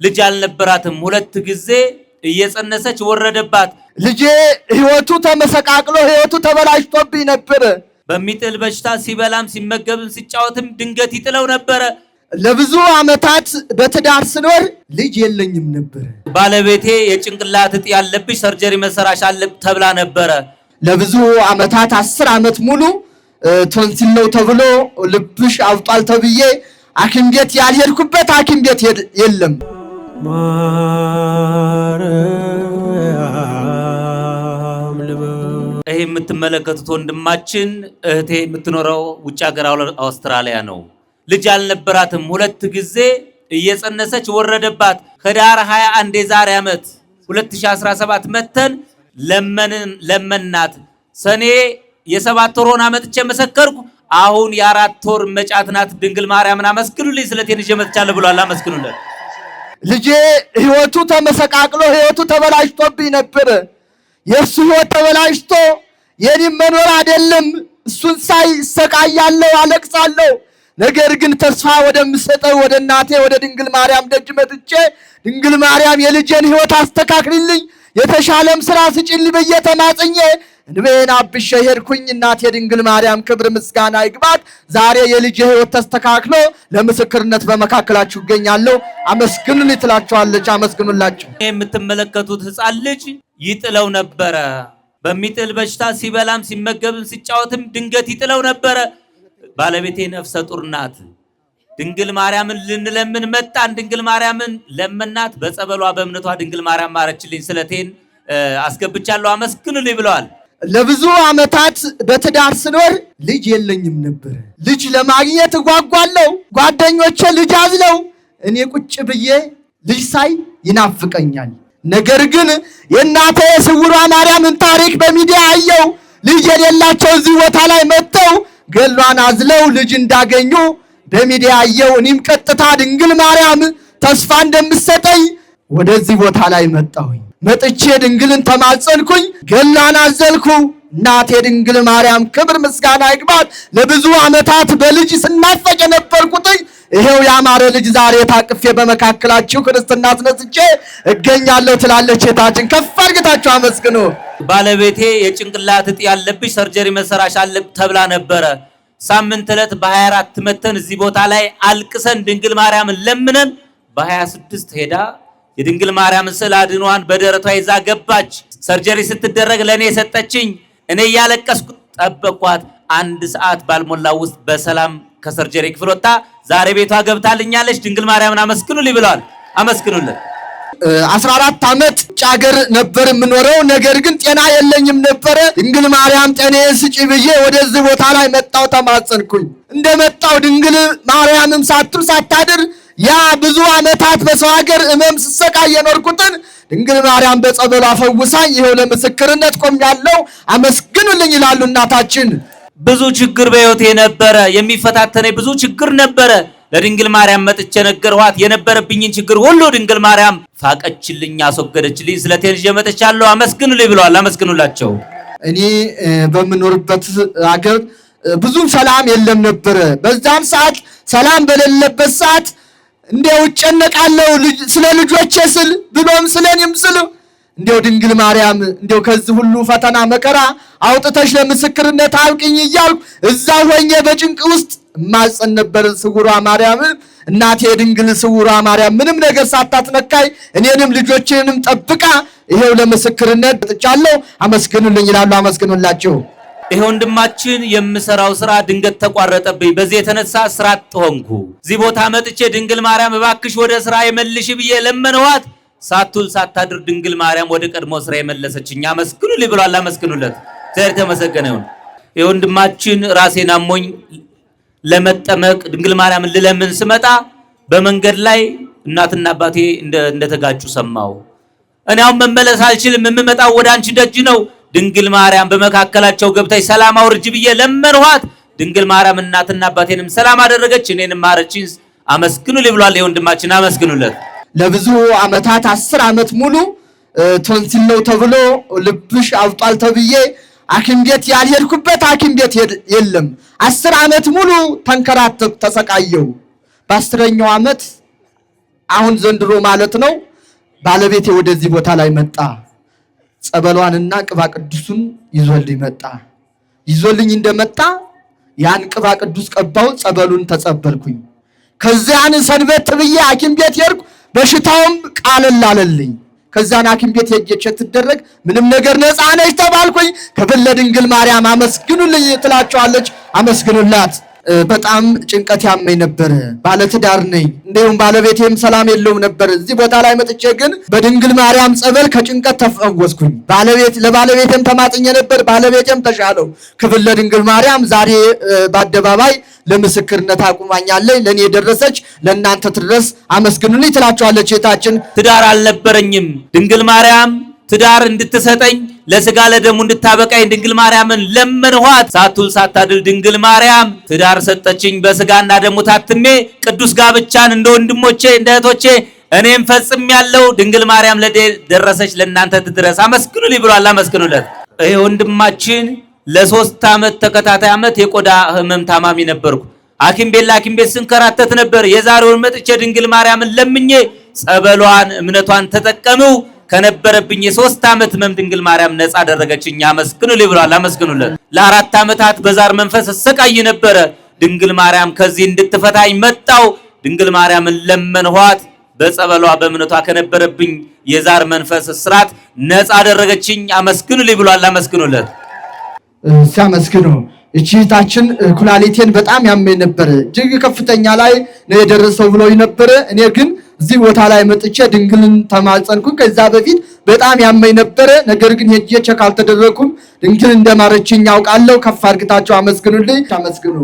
ልጅ አልነበራትም። ሁለት ጊዜ እየጸነሰች ወረደባት። ልጄ ህይወቱ ተመሰቃቅሎ ህይወቱ ተበላሽቶብኝ ነበር። በሚጥል በሽታ ሲበላም ሲመገብም ሲጫወትም ድንገት ይጥለው ነበር። ለብዙ ዓመታት በትዳር ስኖር ልጅ የለኝም ነበር። ባለቤቴ የጭንቅላት እጢ ያለብሽ ሰርጀሪ መሰራሽ አለ ተብላ ነበር። ለብዙ ዓመታት 10 ዓመት ሙሉ ቶንሲል ነው ተብሎ ልብሽ አውጣል ተብዬ ሐኪም ቤት ያልሄድኩበት ሐኪም ቤት የለም። ይሄ የምትመለከቱት ወንድማችን እህቴ የምትኖረው ውጭ ሀገር አውስትራሊያ ነው። ልጅ አልነበራትም። ሁለት ጊዜ እየጸነሰች ወረደባት። ህዳር 21 የዛሬ ዓመት 2017 መተን ለመናት። ሰኔ የ7 ወር ሆና መጥቼ መሰከርኩ። አሁን የ4 ወር መጫት ናት። ድንግል ማርያምን አመስግኑልኝ ስለቴን ይዤ መጥቻለሁ ብሏል። አመስግኑልኝ። ልጄ ህይወቱ ተመሰቃቅሎ ህይወቱ ተበላሽቶብኝ ነበር። የሱ ህይወት ተበላሽቶ የኔም መኖር አይደለም። እሱን ሳይ ሰቃያለሁ፣ አለቅሳለሁ። ነገር ግን ተስፋ ወደምሰጠው ወደ እናቴ ወደ ድንግል ማርያም ደጅ መጥቼ ድንግል ማርያም የልጄን ህይወት አስተካክልልኝ፣ የተሻለም ስራ ስጭልኝ ብዬ ተማጽኜ እንበን አብሼ ሄድኩኝ። እናቴ ድንግል ማርያም ክብር ምስጋና ይግባት። ዛሬ የልጄ ህይወት ተስተካክሎ ለምስክርነት በመካከላችሁ እገኛለሁ። አመስግኑልኝ ትላችኋለች። አመስግኑላችሁ። የምትመለከቱት ህፃን ልጅ ይጥለው ነበረ። በሚጥል በሽታ ሲበላም ሲመገብም ሲጫወትም ድንገት ይጥለው ነበረ። ባለቤቴ ነፍሰ ጡር ናት። ድንግል ማርያምን ልንለምን መጣን። ድንግል ማርያምን ለመናት። በጸበሏ በእምነቷ ድንግል ማርያም ማረችልኝ፣ ስለቴን አስገብቻለሁ። አመስግኑልኝ ብለዋል። ለብዙ ዓመታት በትዳር ስኖር ልጅ የለኝም ነበር። ልጅ ለማግኘት እጓጓለሁ። ጓደኞቼ ልጅ አዝለው እኔ ቁጭ ብዬ ልጅ ሳይ ይናፍቀኛል። ነገር ግን የእናቴ ስውሯ ማርያምን ታሪክ በሚዲያ አየው። ልጅ የሌላቸው እዚህ ቦታ ላይ መጥተው ገሏን አዝለው ልጅ እንዳገኙ በሚዲያ አየው። እኔም ቀጥታ ድንግል ማርያም ተስፋ እንደምትሰጠኝ ወደዚህ ቦታ ላይ መጣሁኝ። መጥቼ ድንግልን ተማጸንኩኝ፣ ገሏን አዘልኩ። እናቴ ድንግል ማርያም ክብር ምስጋና ይግባት። ለብዙ ዓመታት በልጅ ስናፈቅ የነበርኩትኝ ይሄው ያማረ ልጅ ዛሬ ታቅፌ በመካከላችሁ ክርስትና አስነስቼ እገኛለሁ ትላለች እህታችን። ከፍ አድርጋችሁ አመስግኑ። ባለቤቴ የጭንቅላት እጢ ያለብሽ ሰርጀሪ መሰራሽ አለ ተብላ ነበረ። ሳምንት ዕለት በ24 መተን እዚህ ቦታ ላይ አልቅሰን ድንግል ማርያምን ለምነን በ26 ሄዳ የድንግል ማርያም ስዕል አድኗን በደረቷ ይዛ ገባች። ሰርጀሪ ስትደረግ ለኔ የሰጠችኝ እኔ ያለቀስኩ ጠበቅኳት። 1 ሰዓት ባልሞላ ውስጥ በሰላም ከሰርጀሪ ክፍል ወጣ። ዛሬ ቤቷ ገብታልኛለች። ድንግል ማርያምን አመስግኑልኝ ብለዋል። አመስግኑልኝ። 14 ዓመት ውጭ ሀገር ነበር የምኖረው። ነገር ግን ጤና የለኝም ነበረ። ድንግል ማርያም ጤናዬን ስጪ ብዬ ወደዚህ ቦታ ላይ መጣው፣ ተማጸንኩኝ። እንደመጣው ድንግል ማርያምም ሳትል ሳታድር ያ ብዙ ዓመታት በሰው ሀገር እመም ስሰቃይ የኖርኩትን ድንግል ማርያም በጸበሏ ፈውሳኝ ይሄው ለምስክርነት ቆሜያለሁ። አመስግኑልኝ ይላሉ እናታችን። ብዙ ችግር በህይወቴ ነበረ። የሚፈታተነኝ ብዙ ችግር ነበረ። ለድንግል ማርያም መጥቼ ነገርኋት። የነበረብኝን ችግር ሁሉ ድንግል ማርያም ፋቀችልኝ፣ አስወገደችልኝ። ስለቴን ይዤ መጥቻለሁ። አመስግኑልኝ ብለዋል። አመስግኑላቸው። እኔ በምኖርበት ሀገር ብዙም ሰላም የለም ነበረ። በዛም ሰዓት ሰላም በሌለበት ሰዓት እንዴው እጨነቃለሁ ስለ ልጆቼ ስል ብሎም ስለኔም ስል እንዴው ድንግል ማርያም እንዴው ከዚህ ሁሉ ፈተና መከራ አውጥተሽ ለምስክርነት አብቅኝ እያልኩ እዛ ሆኜ በጭንቅ ውስጥ ማጸን ነበር። ስውሯ ማርያም እናቴ ድንግል ስውሯ ማርያም ምንም ነገር ሳታትነካይ እኔንም ልጆቼንም ጠብቃ ይሄው ለምስክርነት ጥቻለሁ። አመስግኑልኝ ይላሉ። አመስግኑላችሁ። ይሄ ወንድማችን የምሰራው ስራ ድንገት ተቋረጠብኝ። በዚህ የተነሳ ስራ አጥ ሆንኩ። እዚህ ቦታ መጥቼ ድንግል ማርያም እባክሽ ወደ ስራ የመልሽ ብዬ ለመነዋት። ሳትውል ሳታድር ድንግል ማርያም ወደ ቀድሞ ስራ የመለሰችኝ። አመስግኑልኝ ብሏል። አመስግኑለት። ዘር ተመሰገነ ይሁን። ይሄ ወንድማችን ራሴን አሞኝ ለመጠመቅ ድንግል ማርያምን ልለምን ስመጣ በመንገድ ላይ እናትና አባቴ እንደተጋጩ ሰማው። እኔ አሁን መመለስ አልችልም፣ የምመጣው ወደ አንቺ ደጅ ነው። ድንግል ማርያም በመካከላቸው ገብታኝ ሰላም አውርጅ ብዬ ለመንኋት። ድንግል ማርያም እናትና አባቴንም ሰላም አደረገች፣ እኔንም ማረችኝ። አመስግኑልኝ ብሏል። ወንድማችን አመስግኑለት። ለብዙ ዓመታት 10 ዓመት ሙሉ ቶንሲል ነው ተብሎ ልብሽ አውጣል ተብዬ ሐኪም ቤት ያልሄድኩበት ሐኪም ቤት የለም። 10 ዓመት ሙሉ ተንከራተትኩ፣ ተሰቃየሁ። በ10ኛው ዓመት አሁን ዘንድሮ ማለት ነው ባለቤቴ ወደዚህ ቦታ ላይ መጣ። ጸበሏንና ቅባ ቅዱሱን ይዞልኝ መጣ። ይዞልኝ እንደመጣ ያን ቅባ ቅዱስ ቀባው፣ ጸበሉን ተጸበልኩኝ። ከዚያን ሰንበት ብዬ ሐኪም ቤት ሄድኩ። በሽታውም ቃለል አለልኝ። ከዛን ሐኪም ቤት ሄጄ ትደረግ ምንም ነገር ነፃ ነሽ ተባልኩኝ። ክብር ለድንግል ማርያም አመስግኑልኝ ትላቸዋለች። አመስግኑላት። በጣም ጭንቀት ያመኝ ነበር። ባለትዳር ነኝ፣ እንዲሁም ባለቤቴም ሰላም የለውም ነበር። እዚህ ቦታ ላይ መጥቼ ግን በድንግል ማርያም ጸበል ከጭንቀት ተፈወስኩኝ። ለባለቤቴም ተማጥኜ ነበር፣ ባለቤቴም ተሻለው። ክብር ለድንግል ማርያም። ዛሬ በአደባባይ ለምስክርነት አቁማኛለች። ለኔ የደረሰች ለእናንተ ትድረስ፣ አመስግኑልኝ ትላቸዋለች እህታችን። ትዳር አልነበረኝም፣ ድንግል ማርያም ትዳር እንድትሰጠኝ ለስጋ ለደሙ እንድታበቃኝ ድንግል ማርያምን ለመንኋት። ሳትውል ሳታድር ድንግል ማርያም ትዳር ሰጠችኝ። በስጋና ደሙ ታትሜ ቅዱስ ጋብቻን እንደ ወንድሞቼ እንደ እህቶቼ እኔም ፈጽሜያለሁ። ድንግል ማርያም ለደረሰች ለእናንተ ትድረስ፣ አመስግኑልኝ ብሏል። አመስግኑለት። ይሄ ወንድማችን ለ3 ዓመት ተከታታይ ዓመት የቆዳ ህመም ታማሚ ነበርኩ። ሐኪም ቤት ስንከራተት ነበር። የዛሬውን መጥቼ ድንግል ማርያምን ለምኜ ጸበሏን እምነቷን ተጠቀመው ከነበረብኝ የ3 ዓመት ህመም ድንግል ማርያም ነፃ አደረገችኝ። አመስግኑልኝ ብሏል። አመስግኑለት። ለ4 ዓመታት በዛር መንፈስ እሰቃይ ነበረ። ድንግል ማርያም ከዚህ እንድትፈታኝ መጣው። ድንግል ማርያምን ለመንኋት። በጸበሏ በእምነቷ ከነበረብኝ የዛር መንፈስ እስራት ነፃ አደረገችኝ። አመስግኑልኝ ብሏል። አመስግኑለት። ሲያመስግኑ እቺታችን ኩላሊቴን በጣም ያመኝ ነበር፣ እጅግ ከፍተኛ ላይ ነው የደረሰው ብሎኝ ነበር። እኔ ግን እዚህ ቦታ ላይ መጥቼ ድንግልን ተማጸንኩኝ። ከዛ በፊት በጣም ያመኝ ነበር፣ ነገር ግን ሄጄ ቼክ አልተደረኩም። ድንግል እንደማረችኝ ያውቃለሁ። ከፍ አድርጋችሁ አመስግኑልኝ። አመስግኑ።